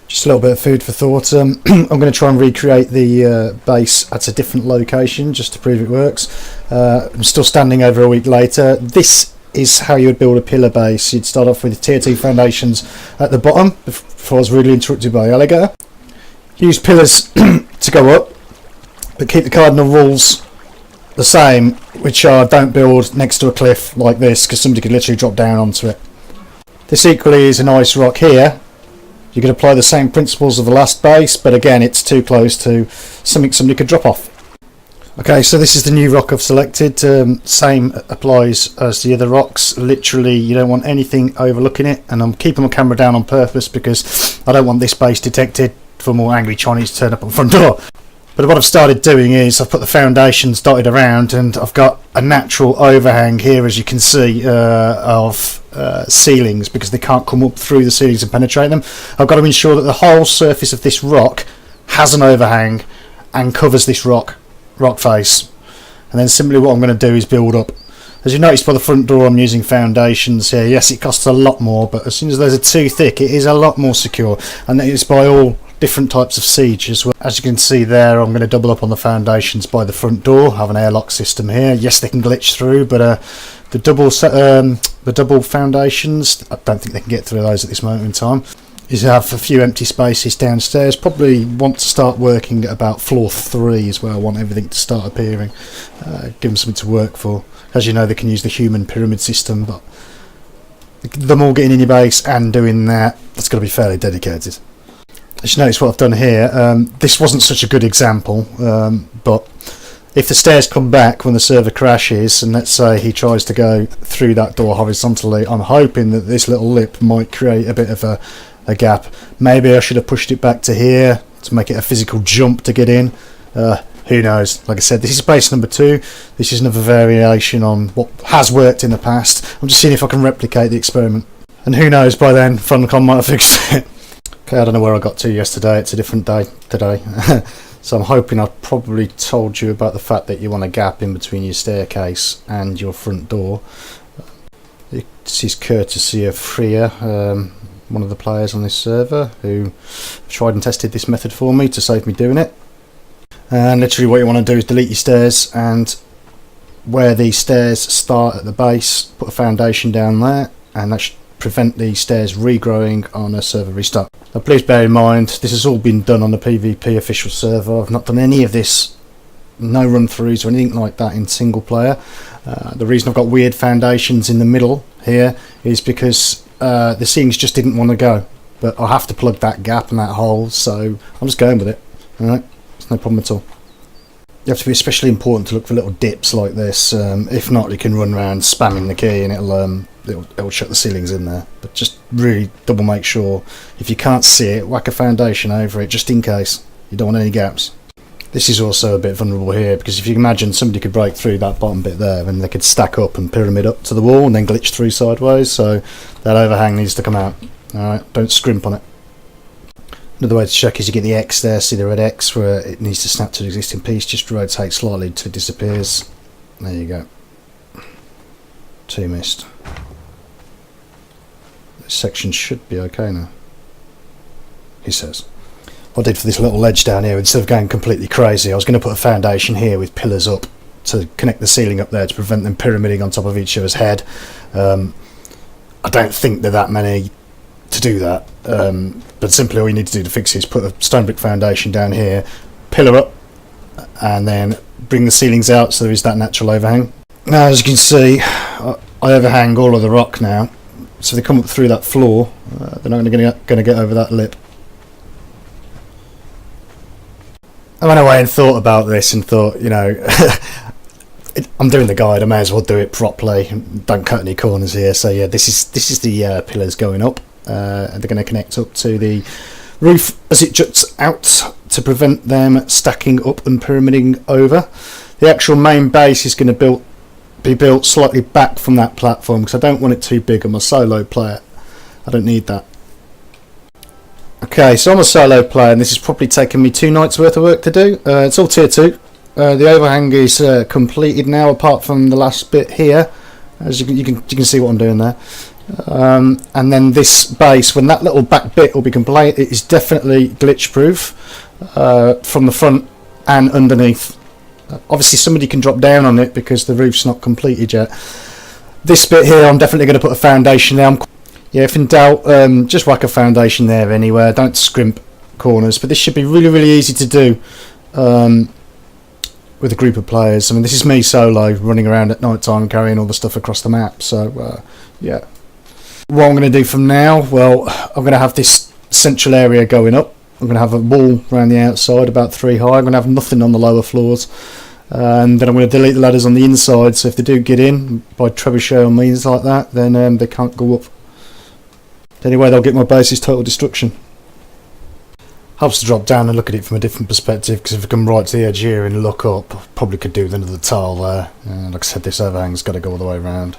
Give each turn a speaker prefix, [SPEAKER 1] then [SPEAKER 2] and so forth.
[SPEAKER 1] Just a little bit of food for thought. I'm going to try and recreate the base at a different location just to prove it works. I'm still standing over a week later. This is how you would build a pillar base. You'd start off with tier 2 foundations at the bottom before I was really interrupted by the alligator. Use pillars to go up, but keep the cardinal rules the same, which are don't build next to a cliff like this because somebody could literally drop down onto it. This equally is a nice rock here. You could apply the same principles of the last base, but again it's too close to something somebody could drop off. Okay, so this is the new rock I've selected. Same applies as the other rocks. Literally you don't want anything overlooking it, and I'm keeping my camera down on purpose because I don't want this base detected for more angry Chinese to turn up on the front door. But what I've started doing is I've put the foundations dotted around, and I've got a natural overhang here, as you can see, of ceilings, because they can't come up through the ceilings and penetrate them. I've got to ensure that the whole surface of this rock has an overhang and covers this rock face. And then simply what I'm going to do is build up. As you notice by the front door, I'm using foundations here. Yes, it costs a lot more, but as soon as those are too thick, it is a lot more secure, and that is by all different types of siege as well. As you can see there, I'm going to double up on the foundations by the front door. I have an airlock system here. Yes, they can glitch through, but the double foundations, I don't think they can get through those at this moment in time. You have a few empty spaces downstairs. Probably want to start working at about floor 3 is where I want everything to start appearing. Give them something to work for. As you know, they can use the human pyramid system, but the more getting in your base and doing that, it's got to be fairly dedicated. As you notice what I've done here, this wasn't such a good example, but if the stairs come back when the server crashes, and let's say he tries to go through that door horizontally, I'm hoping that this little lip might create a bit of a gap. Maybe I should have pushed it back to here to make it a physical jump to get in. Who knows? Like I said, this is base number 2. This is another variation on what has worked in the past. I'm just seeing if I can replicate the experiment. And who knows, by then Funcom might have fixed it. Okay, I don't know where I got to yesterday. It's a different day today. So I'm hoping I've probably told you about the fact that you want a gap in between your staircase and your front door. This is courtesy of Freya, one of the players on this server, who tried and tested this method for me to save me doing it. And literally what you want to do is delete your stairs, and where these stairs start at the base, put a foundation down there, and that should prevent the stairs regrowing on a server restart. Now please bear in mind, this has all been done on the PvP official server. I've not done any of this, no run throughs or anything like that in single player. The reason I've got weird foundations in the middle here is because the ceilings just didn't want to go, but I have to plug that gap and that hole, so I'm just going with it. Alright, it's no problem at all. You have to be especially important to look for little dips like this. If not, you can run around spamming the key and it'll shut the ceilings in there. But just really double make sure, if you can't see it, whack a foundation over it just in case. You don't want any gaps. This is also a bit vulnerable here, because if you imagine somebody could break through that bottom bit there, then they could stack up and pyramid up to the wall and then glitch through sideways, so that overhang needs to come out. Alright, don't scrimp on it. Another way to check is you get the X there, see the red X where it needs to snap to the existing piece, just rotate slightly until it disappears. There you go. 2 missed. This section should be okay now, he says. What I did for this little ledge down here, instead of going completely crazy, I was going to put a foundation here with pillars up to connect the ceiling up there to prevent them pyramiding on top of each other's head. I don't think they're that many to do that, but simply all you need to do to fix it is put a stone brick foundation down here, pillar up, and then bring the ceilings out so there is that natural overhang. Now as you can see, I overhang all of the rock now, so they come up through that floor, they're not going to get over that lip. I went away and thought about this and thought, you know, I'm doing the guide, I may as well do it properly, don't cut any corners here. So yeah, this is the pillars going up. And they're going to connect up to the roof as it juts out to prevent them stacking up and pyramiding over. The actual main base is going to be built slightly back from that platform because I don't want it too big. I'm a solo player, I don't need that. Okay, so I'm a solo player and this has probably taken me 2 nights worth of work to do. It's all tier 2. The overhang is completed now apart from the last bit here. As you can see what I'm doing there. And then this base, when that little back bit will be complete, it is definitely glitch proof from the front and underneath. Obviously somebody can drop down on it because the roof's not completed yet. This bit here, I'm definitely going to put a foundation there. Yeah, if in doubt, just whack a foundation there anywhere. Don't scrimp corners. But this should be really, really easy to do with a group of players. I mean, this is me solo running around at night time carrying all the stuff across the map. So, yeah. What I'm going to do from now, well, I'm going to have this central area going up. I'm going to have a wall around the outside, about 3 high. I'm going to have nothing on the lower floors. And then I'm going to delete the ladders on the inside, so if they do get in by trebuchet or means like that, then they can't go up. Anyway, they'll get my base's total destruction. Helps to drop down and look at it from a different perspective, because if I come right to the edge here and look up, I probably could do with another tile there. Like I said, this overhang's got to go all the way around.